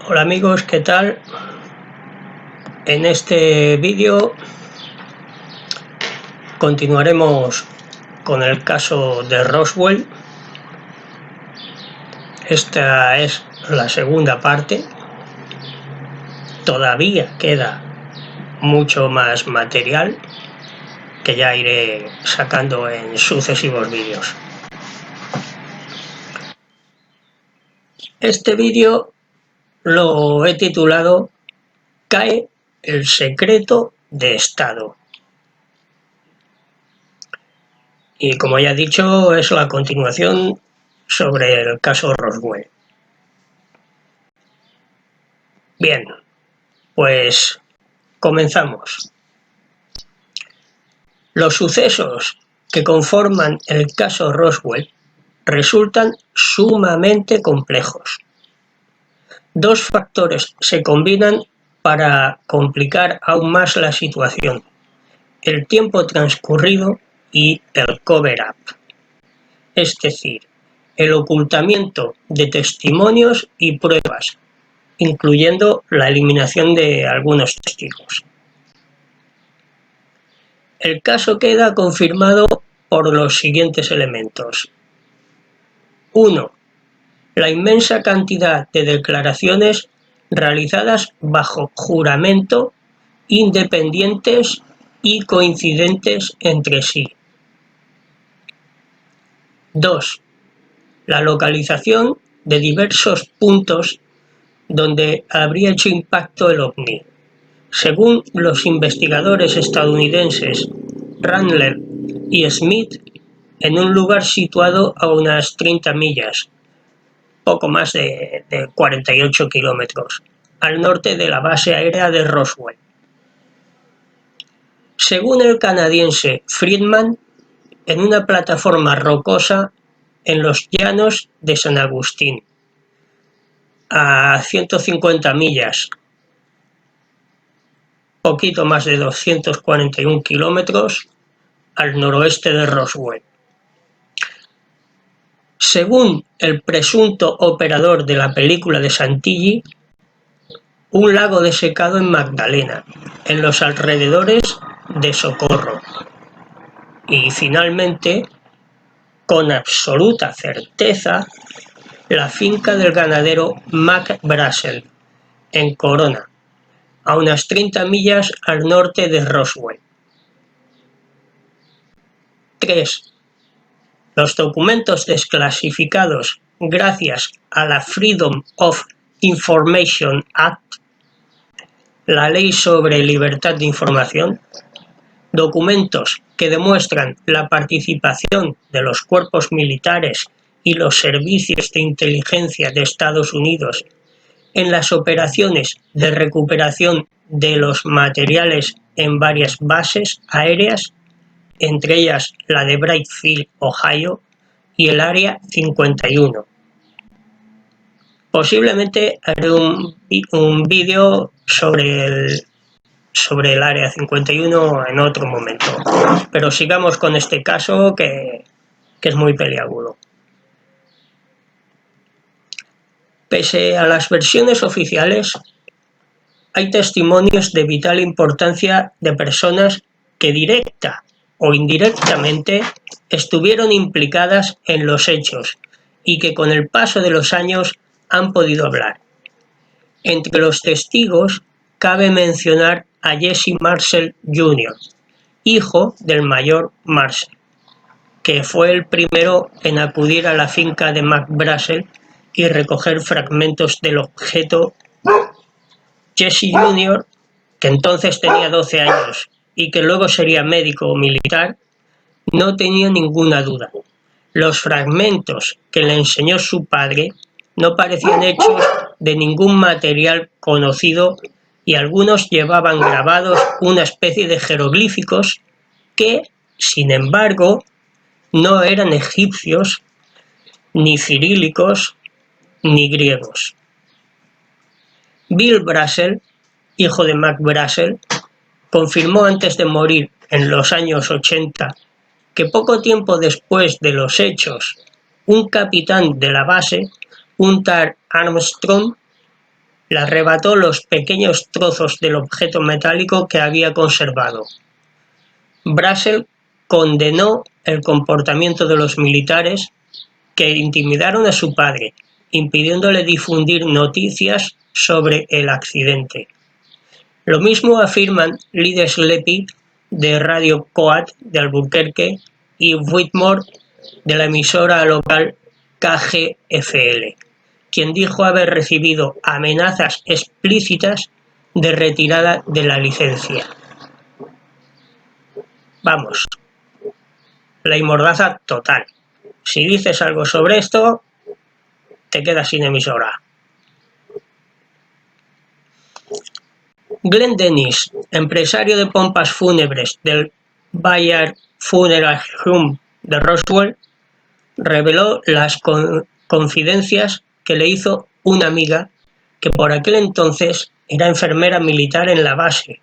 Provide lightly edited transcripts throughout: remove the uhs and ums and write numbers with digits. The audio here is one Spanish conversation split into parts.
Hola amigos, ¿qué tal? En este vídeo continuaremos con el caso de Roswell. Esta es la segunda parte. Todavía queda mucho más material que ya iré sacando en sucesivos vídeos. Este vídeo lo he titulado "Cae el secreto de Estado". Y como ya he dicho, es la continuación sobre el caso Roswell. Bien, pues comenzamos. Los sucesos que conforman el caso Roswell resultan sumamente complejos. Dos factores se combinan para complicar aún más la situación: el tiempo transcurrido y el cover-up, es decir, el ocultamiento de testimonios y pruebas, incluyendo la eliminación de algunos testigos. El caso queda confirmado por los siguientes elementos. 1. La inmensa cantidad de declaraciones realizadas bajo juramento, independientes y coincidentes entre sí. 2. La localización de diversos puntos donde habría hecho impacto el ovni. Según los investigadores estadounidenses Randler y Smith, en un lugar situado a unas 30 millas, poco más de 48 kilómetros, al norte de la base aérea de Roswell. Según el canadiense Friedman, en una plataforma rocosa en los llanos de San Agustín, a 150 millas, poquito más de 241 kilómetros, al noroeste de Roswell. Según el presunto operador de la película de Santilli, un lago desecado en Magdalena, en los alrededores de Socorro. Y finalmente, con absoluta certeza, la finca del ganadero Mac Brassel, en Corona, a unas 30 millas al norte de Roswell. 3. Los documentos desclasificados gracias a la Freedom of Information Act, la ley sobre libertad de información, documentos que demuestran la participación de los cuerpos militares y los servicios de inteligencia de Estados Unidos en las operaciones de recuperación de los materiales en varias bases aéreas, entre ellas la de Bright Field, Ohio, y el Área 51. Posiblemente haré un vídeo sobre el Área 51 en otro momento, pero sigamos con este caso que es muy peliagudo. Pese a las versiones oficiales, hay testimonios de vital importancia de personas que directa o indirectamente estuvieron implicadas en los hechos y que con el paso de los años han podido hablar. Entre los testigos cabe mencionar a Jesse Marcel Jr., hijo del mayor Marcel, que fue el primero en acudir a la finca de Mac Brassel y recoger fragmentos del objeto. Jesse Jr., que entonces tenía 12 años y que luego sería médico o militar, no tenía ninguna duda. Los fragmentos que le enseñó su padre no parecían hechos de ningún material conocido y algunos llevaban grabados una especie de jeroglíficos que, sin embargo, no eran egipcios, ni cirílicos, ni griegos. Bill Brassel, hijo de Mac Brassel, confirmó antes de morir en los años 80 que poco tiempo después de los hechos, un capitán de la base, un tal Armstrong, Le arrebató los pequeños trozos del objeto metálico que había conservado. Brazel condenó el comportamiento de los militares que intimidaron a su padre, impidiéndole difundir noticias sobre el accidente. Lo mismo afirman Lides Lepi de Radio Coat de Albuquerque y Whitmore de la emisora local KGFL, quien dijo haber recibido amenazas explícitas de retirada de la licencia. Vamos, ley mordaza total. Si dices algo sobre esto, te quedas sin emisora. Glenn Dennis, empresario de pompas fúnebres del Bayard Funeral Home de Roswell, reveló las confidencias que le hizo una amiga que por aquel entonces era enfermera militar en la base.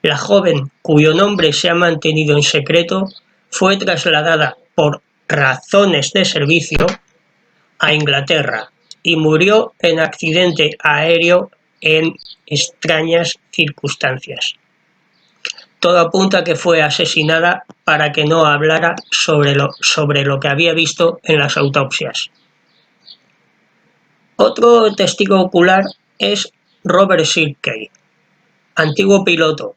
La joven, cuyo nombre se ha mantenido en secreto, fue trasladada por razones de servicio a Inglaterra y murió en accidente aéreo en extrañas circunstancias. Todo apunta a que fue asesinada para que no hablara sobre lo que había visto en las autopsias. Otro testigo ocular es Robert Shirkey, antiguo piloto,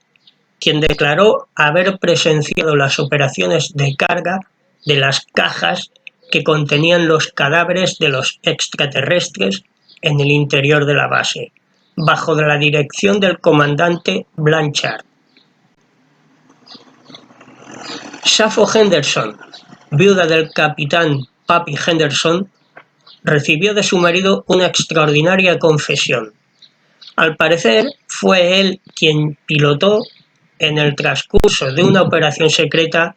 quien declaró haber presenciado las operaciones de carga de las cajas que contenían los cadáveres de los extraterrestres en el interior de la base, bajo la dirección del comandante Blanchard. Sappho Henderson, viuda del capitán Pappy Henderson, recibió de su marido una extraordinaria confesión. Al parecer, fue él quien pilotó, en el transcurso de una operación secreta,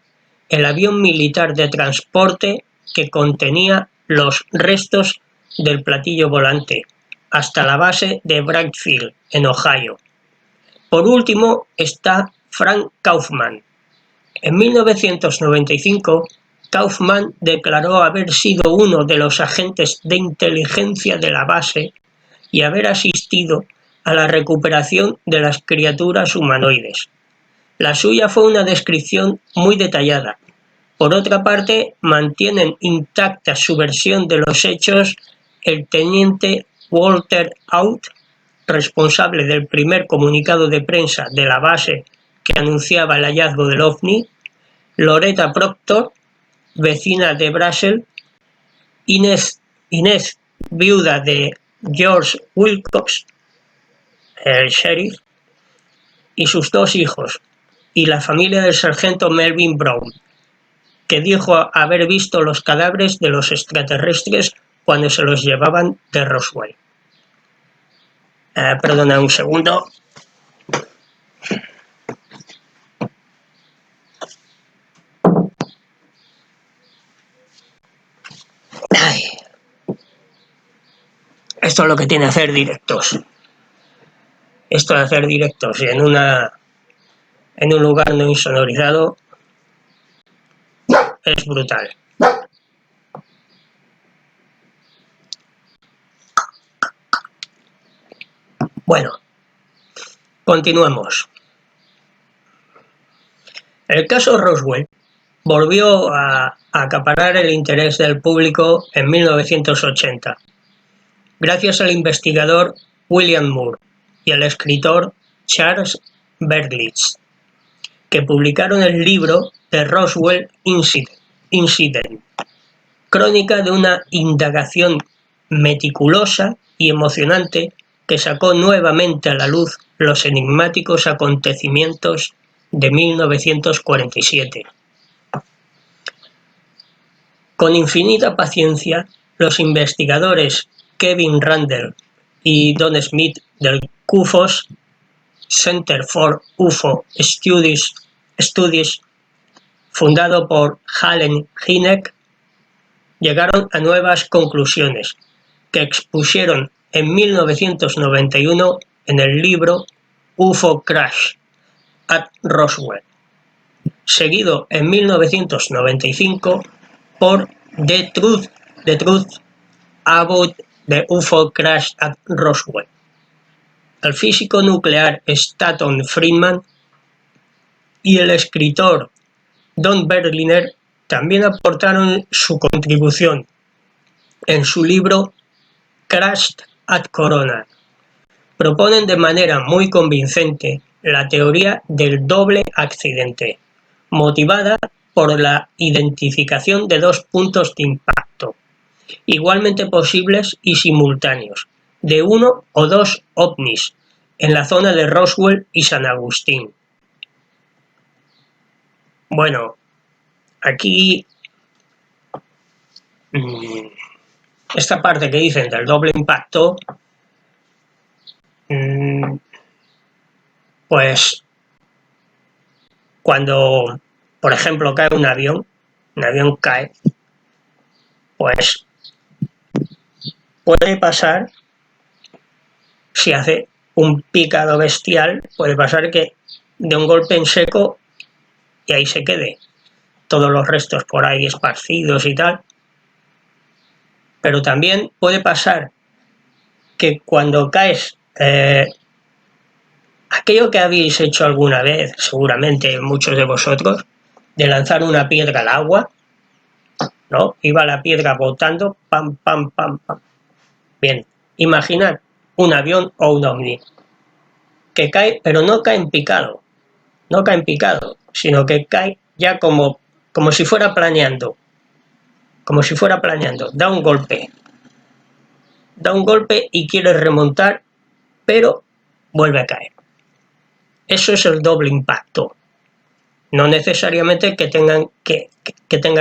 el avión militar de transporte que contenía los restos del platillo volante, hasta la base de Brighfield, en Ohio. Por último está Frank Kaufman. En 1995, Kaufman declaró haber sido uno de los agentes de inteligencia de la base y haber asistido a la recuperación de las criaturas humanoides. La suya fue una descripción muy detallada. Por otra parte, mantienen intacta su versión de los hechos el teniente Walter Out, responsable del primer comunicado de prensa de la base que anunciaba el hallazgo del ovni, Loretta Proctor, vecina de Brazel, Inez, viuda de George Wilcox, el sheriff, y sus dos hijos, y la familia del sargento Melvin Brown, que dijo haber visto los cadáveres de los extraterrestres cuando se los llevaban de Roswell. Perdona un segundo. Ay. Esto es lo que tiene hacer directos. Esto de hacer directos en un lugar no insonorizado es brutal. Bueno, continuemos. El caso Roswell volvió a acaparar el interés del público en 1980, gracias al investigador William Moore y al escritor Charles Berlitz, que publicaron el libro The Roswell Incident, crónica de una indagación meticulosa y emocionante que sacó nuevamente a la luz los enigmáticos acontecimientos de 1947. Con infinita paciencia, los investigadores Kevin Randle y Don Smith del CUFOS, Center for UFO Studies, fundado por Allen Hynek, llegaron a nuevas conclusiones que expusieron en 1991 en el libro UFO Crash at Roswell, seguido en 1995 por The Truth About the UFO Crash at Roswell, el físico nuclear Stanton Friedman y el escritor Don Berliner también aportaron su contribución en su libro Crash at Corona. Proponen de manera muy convincente la teoría del doble accidente, motivada por la identificación de dos puntos de impacto, igualmente posibles y simultáneos, de uno o dos ovnis, en la zona de Roswell y San Agustín. Bueno, aquí esta parte que dicen del doble impacto, pues cuando, por ejemplo, cae un avión cae, pues puede pasar, si hace un picado bestial, puede pasar que de un golpe en seco y ahí se quede, todos los restos por ahí esparcidos y tal. Pero también puede pasar que cuando caes, aquello que habéis hecho alguna vez, seguramente muchos de vosotros, de lanzar una piedra al agua, ¿no? Iba la piedra botando, pam, pam, pam, pam. Bien, imaginad un avión o un ovni que cae, pero no cae en picado, sino que cae ya como si fuera planeando, da un golpe y quiere remontar, pero vuelve a caer. Eso es el doble impacto. No necesariamente que tenga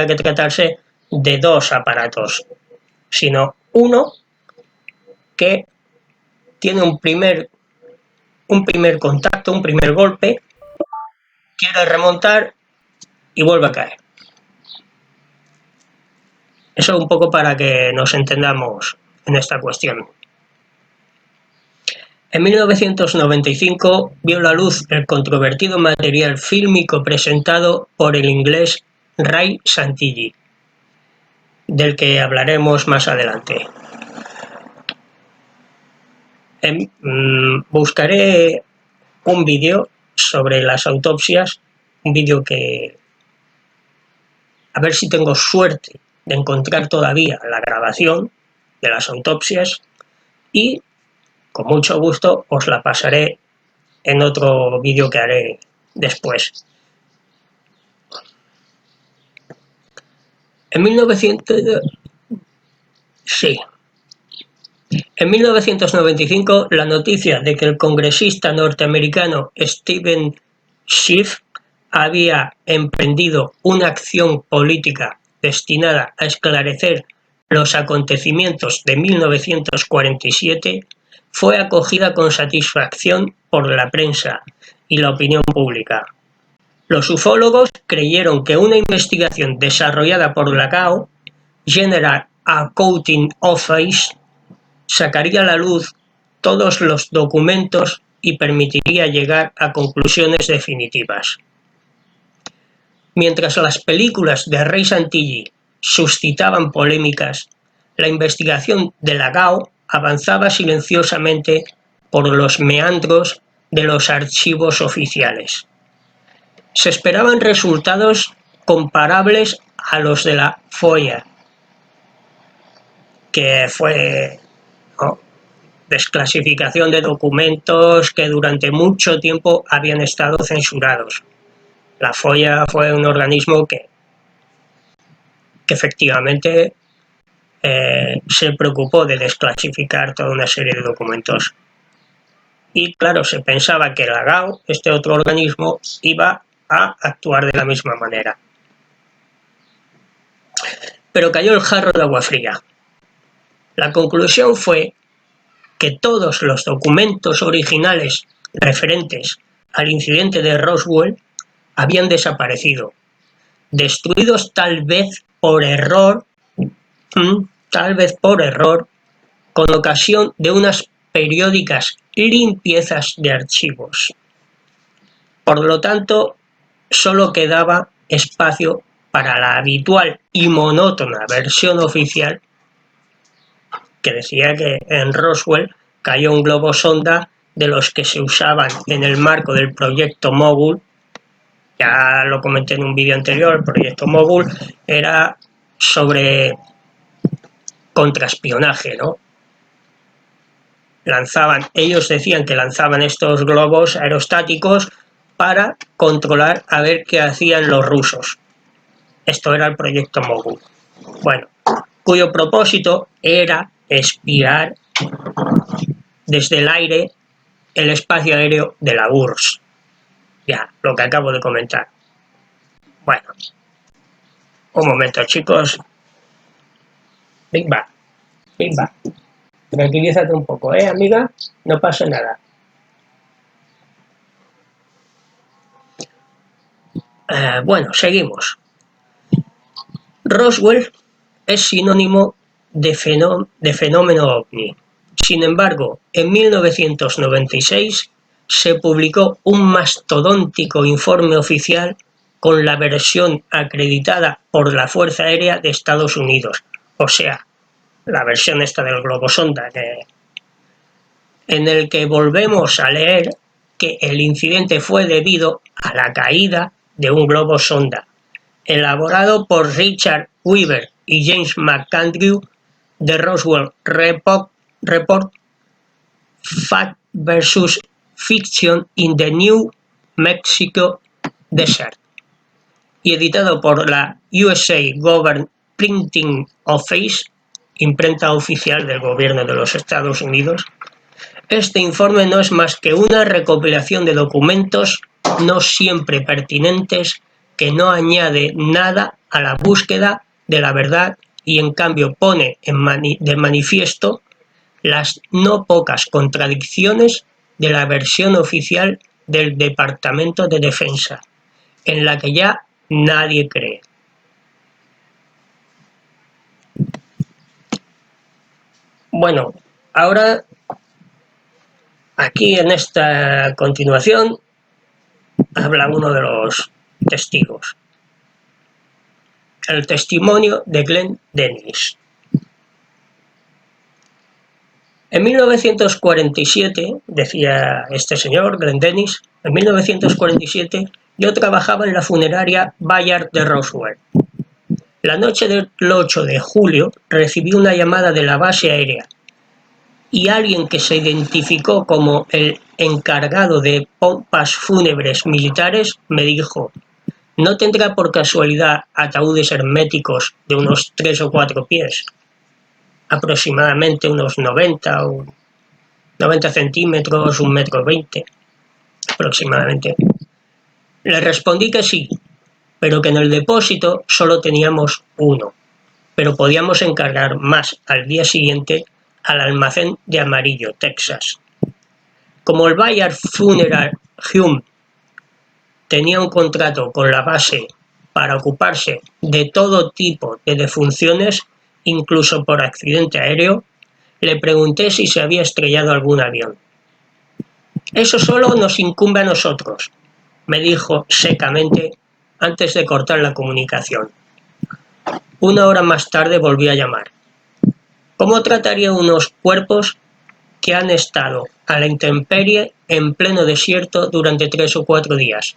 que tratarse de dos aparatos, sino uno que tiene un primer contacto, un primer golpe, quiere remontar y vuelve a caer. Eso un poco para que nos entendamos en esta cuestión. En 1995 vio la luz el controvertido material fílmico presentado por el inglés Ray Santilli, del que hablaremos más adelante. Buscaré un vídeo sobre las autopsias, un vídeo que a ver si tengo suerte de encontrar todavía la grabación de las autopsias y con mucho gusto os la pasaré en otro vídeo que haré después. En 1995, la noticia de que el congresista norteamericano Steven Schiff había emprendido una acción política destinada a esclarecer los acontecimientos de 1947 fue acogida con satisfacción por la prensa y la opinión pública. Los ufólogos creyeron que una investigación desarrollada por la GAO, General Accounting Office, sacaría a la luz todos los documentos y permitiría llegar a conclusiones definitivas. Mientras las películas de Ray Santilli suscitaban polémicas, la investigación de la GAO avanzaba silenciosamente por los meandros de los archivos oficiales. Se esperaban resultados comparables a los de la FOIA, que fue desclasificación de documentos que durante mucho tiempo habían estado censurados. La FOIA fue un organismo que efectivamente se preocupó de desclasificar toda una serie de documentos. Y claro, se pensaba que la GAO, este otro organismo, iba a actuar de la misma manera. Pero cayó el jarro de agua fría. La conclusión fue que todos los documentos originales referentes al incidente de Roswell habían desaparecido, destruidos tal vez por error, con ocasión de unas periódicas limpiezas de archivos. Por lo tanto, solo quedaba espacio para la habitual y monótona versión oficial que decía que en Roswell cayó un globo sonda de los que se usaban en el marco del proyecto Mogul, ya lo comenté en un vídeo anterior, el proyecto Mogul era sobre contraespionaje, ¿no? Ellos decían que lanzaban estos globos aerostáticos para controlar a ver qué hacían los rusos. Esto era el proyecto Mogul. Bueno, cuyo propósito era espiar desde el aire el espacio aéreo de la URSS. Ya, lo que acabo de comentar. Bueno, un momento, chicos. Big Bang, Big Bang. Tranquilízate un poco, amiga? No pasa nada. Bueno, seguimos. Roswell es sinónimo de fenómeno ovni. Sin embargo, en 1996 se publicó un mastodóntico informe oficial con la versión acreditada por la Fuerza Aérea de Estados Unidos, o sea, la versión esta del globo sonda, en el que volvemos a leer que el incidente fue debido a la caída de un globo sonda, elaborado por Richard Weaver y James McAndrew de Roswell Report Fact vs. Fiction in the New Mexico Desert, y editado por la USA Government Printing Office, imprenta oficial del gobierno de los Estados Unidos. Este informe no es más que una recopilación de documentos no siempre pertinentes que no añade nada a la búsqueda de la verdad y en cambio pone de manifiesto las no pocas contradicciones de la versión oficial del Departamento de Defensa, en la que ya nadie cree. Bueno, ahora aquí en esta continuación habla uno de los testigos. El testimonio de Glenn Dennis. En 1947, decía este señor, Glenn Dennis, en 1947 yo trabajaba en la funeraria Bayard de Roswell. La noche del 8 de julio recibí una llamada de la base aérea y alguien que se identificó como el encargado de pompas fúnebres militares me dijo: ¿no tendrá por casualidad ataúdes herméticos de unos 3 o 4 pies? Aproximadamente unos 90 centímetros, 1,20 m aproximadamente. Le respondí que sí, pero que en el depósito solo teníamos uno, pero podíamos encargar más al día siguiente al almacén de Amarillo, Texas. Como el Bayard Funeral Home tenía un contrato con la base para ocuparse de todo tipo de defunciones, incluso por accidente aéreo, le pregunté si se había estrellado algún avión. Eso solo nos incumbe a nosotros, me dijo secamente antes de cortar la comunicación. Una hora más tarde volví a llamar. ¿Cómo trataría unos cuerpos que han estado a la intemperie en pleno desierto durante 3 o 4 días?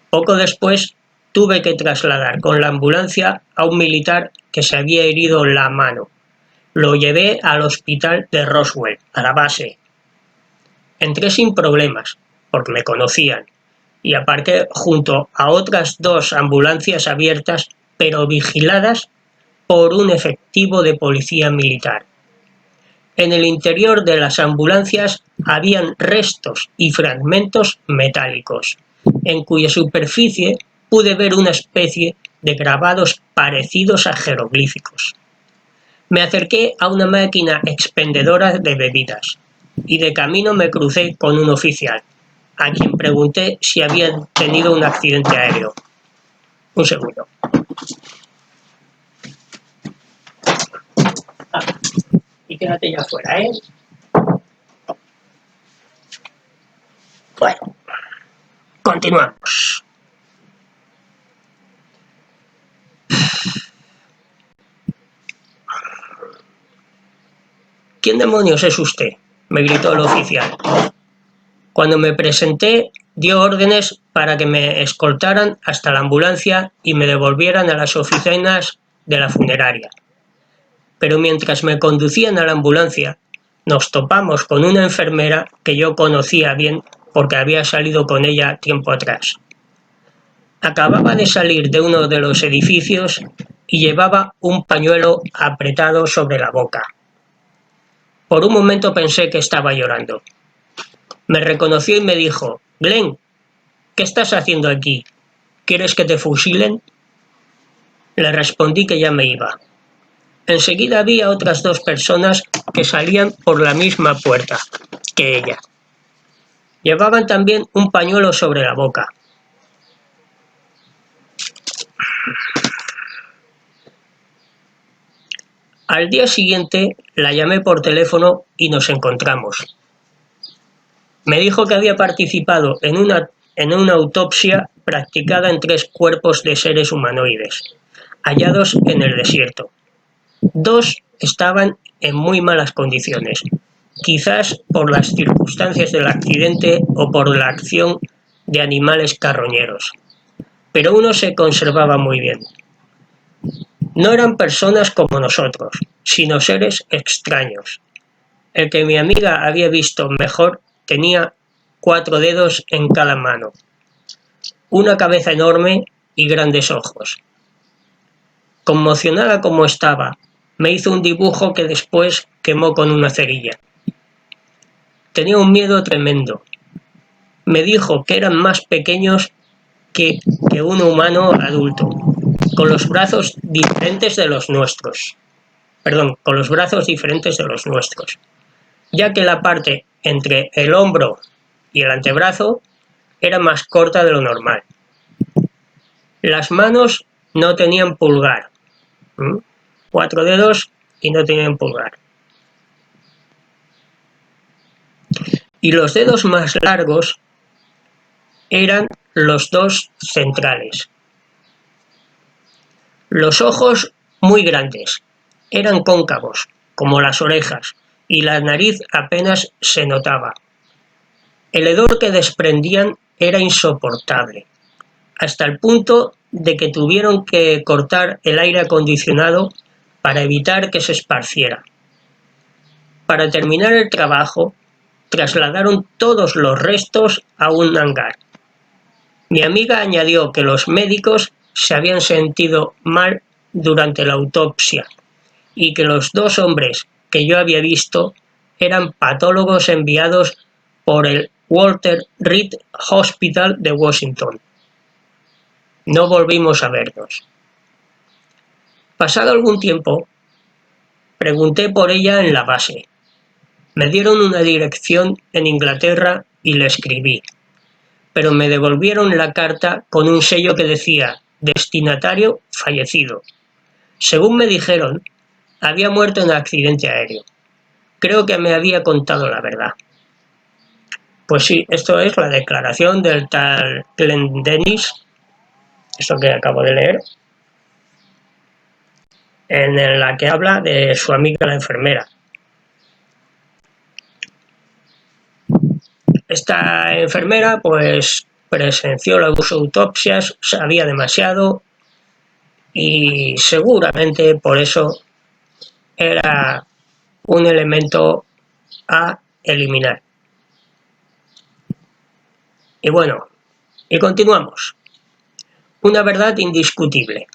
Poco después tuve que trasladar con la ambulancia a un militar que se había herido la mano. Lo llevé al hospital de Roswell, a la base. Entré sin problemas, porque me conocían, y aparqué junto a otras 2 ambulancias abiertas, pero vigiladas por un efectivo de policía militar. En el interior de las ambulancias habían restos y fragmentos metálicos, en cuya superficie pude ver una especie de grabados parecidos a jeroglíficos. Me acerqué a una máquina expendedora de bebidas y de camino me crucé con un oficial, a quien pregunté si había tenido un accidente aéreo. Un segundo. Y quédate ya afuera, ¿eh? Bueno, continuamos. ¿Quién demonios es usted?, me gritó el oficial. Cuando me presenté, dio órdenes para que me escoltaran hasta la ambulancia y me devolvieran a las oficinas de la funeraria. Pero mientras me conducían a la ambulancia, nos topamos con una enfermera que yo conocía bien porque había salido con ella tiempo atrás. Acababa de salir de uno de los edificios y llevaba un pañuelo apretado sobre la boca. Por un momento pensé que estaba llorando. Me reconoció y me dijo: «Glenn, ¿qué estás haciendo aquí? ¿Quieres que te fusilen?». Le respondí que ya me iba. Enseguida vi a otras 2 personas que salían por la misma puerta que ella. Llevaban también un pañuelo sobre la boca. Al día siguiente la llamé por teléfono y nos encontramos. Me dijo que había participado en una autopsia practicada en 3 cuerpos de seres humanoides, hallados en el desierto. 2 estaban en muy malas condiciones, quizás por las circunstancias del accidente o por la acción de animales carroñeros, pero uno se conservaba muy bien. No eran personas como nosotros, sino seres extraños. El que mi amiga había visto mejor tenía 4 dedos en cada mano, una cabeza enorme y grandes ojos. Conmocionada como estaba, me hizo un dibujo que después quemó con una cerilla. Tenía un miedo tremendo. Me dijo que eran más pequeños que un humano adulto, con los brazos diferentes de los nuestros. Con los brazos diferentes de los nuestros, ya que la parte entre el hombro y el antebrazo era más corta de lo normal. Las manos no tenían pulgar. 4 dedos y no tenían pulgar. Y los dedos más largos eran los 2 centrales. Los ojos muy grandes, eran cóncavos, como las orejas, y la nariz apenas se notaba. El hedor que desprendían era insoportable, hasta el punto de que tuvieron que cortar el aire acondicionado para evitar que se esparciera. Para terminar el trabajo, trasladaron todos los restos a un hangar. Mi amiga añadió que los médicos se habían sentido mal durante la autopsia y que los 2 hombres que yo había visto eran patólogos enviados por el Walter Reed Hospital de Washington. No volvimos a vernos. Pasado algún tiempo, pregunté por ella en la base. Me dieron una dirección en Inglaterra y le escribí, pero me devolvieron la carta con un sello que decía «Destinatario fallecido». Según me dijeron, había muerto en accidente aéreo. Creo que me había contado la verdad. Pues sí, esto es la declaración del tal Glenn Dennis, esto que acabo de leer, en la que habla de su amiga la enfermera. Esta enfermera pues presenció las 2 autopsias, sabía demasiado y seguramente por eso era un elemento a eliminar. Y bueno, y continuamos. Una verdad indiscutible.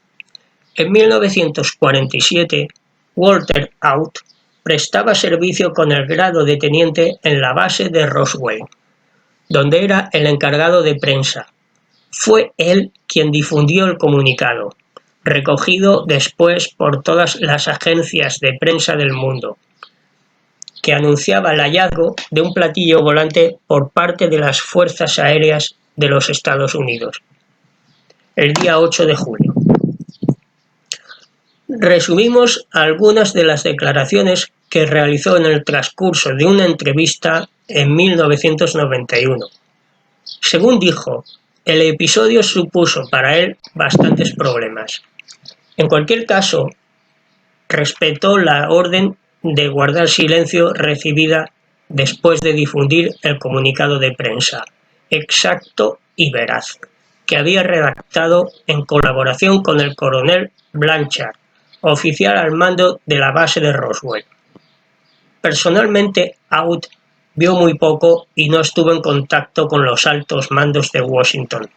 En 1947, Walter Haut prestaba servicio con el grado de teniente en la base de Roswell, donde era el encargado de prensa. Fue él quien difundió el comunicado, recogido después por todas las agencias de prensa del mundo, que anunciaba el hallazgo de un platillo volante por parte de las Fuerzas Aéreas de los Estados Unidos, el día 8 de julio. Resumimos algunas de las declaraciones que realizó en el transcurso de una entrevista en 1991. Según dijo, el episodio supuso para él bastantes problemas. En cualquier caso, respetó la orden de guardar silencio recibida después de difundir el comunicado de prensa, exacto y veraz, que había redactado en colaboración con el coronel Blanchard, oficial al mando de la base de Roswell. Personalmente, Abbott vio muy poco y no estuvo en contacto con los altos mandos de Washington,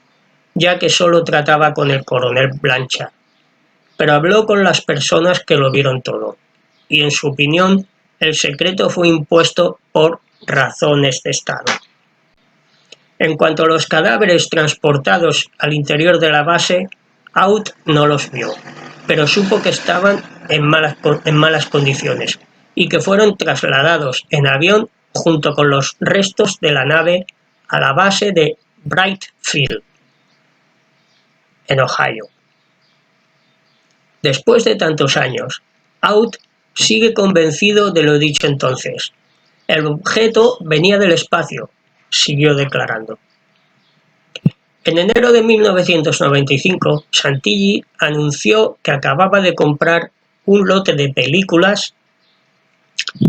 ya que solo trataba con el coronel Blanchard, pero habló con las personas que lo vieron todo, y en su opinión, el secreto fue impuesto por razones de Estado. En cuanto a los cadáveres transportados al interior de la base, Abbott no los vio, pero supo que estaban en malas condiciones y que fueron trasladados en avión junto con los restos de la nave a la base de Bright Field, en Ohio. Después de tantos años, Abbott sigue convencido de lo dicho entonces. El objeto venía del espacio, siguió declarando. En enero de 1995, Santilli anunció que acababa de comprar un lote de películas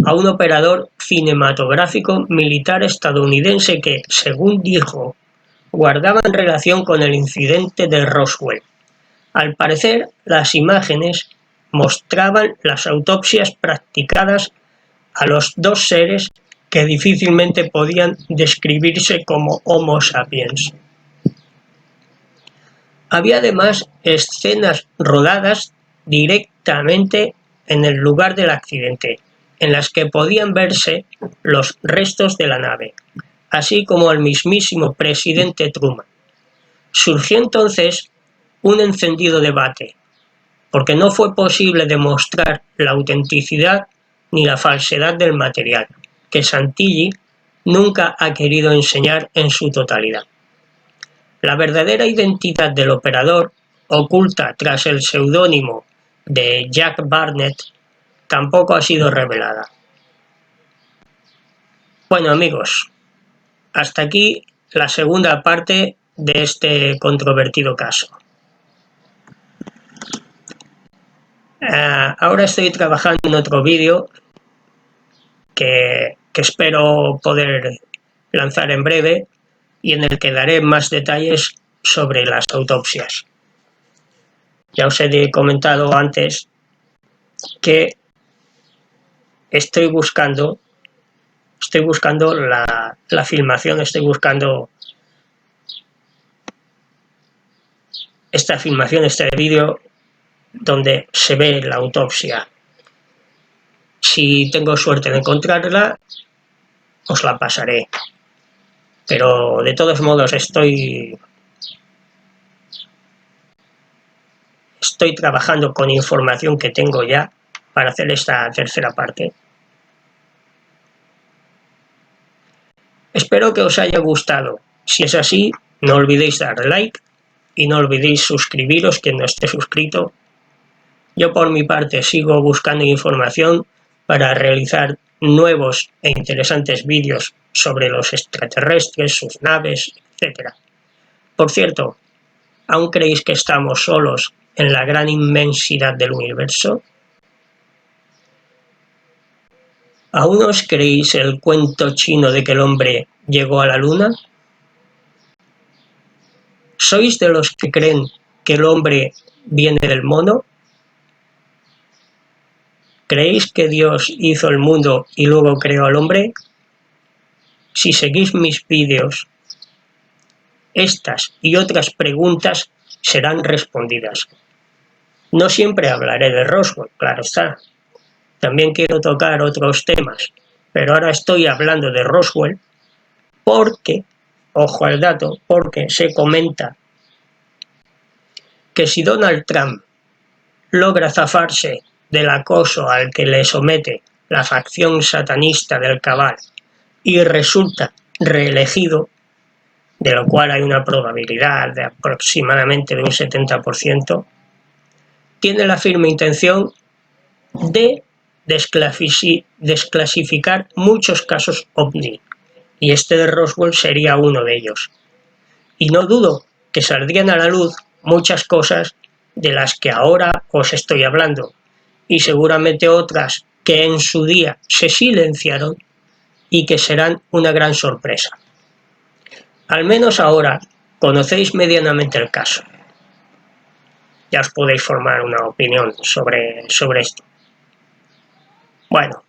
a un operador cinematográfico militar estadounidense que, según dijo, guardaban relación con el incidente de Roswell. Al parecer, las imágenes mostraban las autopsias practicadas a los dos seres que difícilmente podían describirse como Homo sapiens. Había además escenas rodadas directamente en el lugar del accidente, en las que podían verse los restos de la nave, así como al mismísimo presidente Truman. Surgió entonces un encendido debate, porque no fue posible demostrar la autenticidad ni la falsedad del material, que Santilli nunca ha querido enseñar en su totalidad. La verdadera identidad del operador, oculta tras el seudónimo de Jack Barnett, tampoco ha sido revelada. Bueno, amigos, hasta aquí la segunda parte de este controvertido caso. Ahora estoy trabajando en otro vídeo que espero poder lanzar en breve y en el que daré más detalles sobre las autopsias. Ya os he comentado antes que estoy buscando la filmación, estoy buscando esta filmación, este vídeo donde se ve la autopsia. Si tengo suerte de encontrarla, os la pasaré. Pero de todos modos estoy trabajando con información que tengo ya para hacer esta tercera parte. Espero que os haya gustado. Si es así, no olvidéis dar like y no olvidéis suscribiros quien no esté suscrito. Yo por mi parte sigo buscando información para realizar nuevos e interesantes vídeos sobre los extraterrestres, sus naves, etc. Por cierto, ¿aún creéis que estamos solos en la gran inmensidad del universo? ¿Aún os creéis el cuento chino de que el hombre llegó a la luna? ¿Sois de los que creen que el hombre viene del mono? ¿Creéis que Dios hizo el mundo y luego creó al hombre? Si seguís mis vídeos, estas y otras preguntas serán respondidas. No siempre hablaré de Roswell, claro está. También quiero tocar otros temas, pero ahora estoy hablando de Roswell porque, ojo al dato, porque se comenta que si Donald Trump logra zafarse del acoso al que le somete la facción satanista del Cabal y resulta reelegido, de lo cual hay una probabilidad de aproximadamente de un 70%, tiene la firme intención de desclasificar muchos casos OVNI, y este de Roswell sería uno de ellos. Y no dudo que saldrían a la luz muchas cosas de las que ahora os estoy hablando, y seguramente otras que en su día se silenciaron y que serán una gran sorpresa. Al menos ahora conocéis medianamente el caso. Ya os podéis formar una opinión sobre esto. Bueno,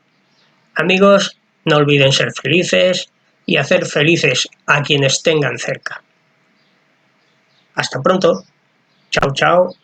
amigos, no olviden ser felices y hacer felices a quienes tengan cerca. Hasta pronto. Chao, chao.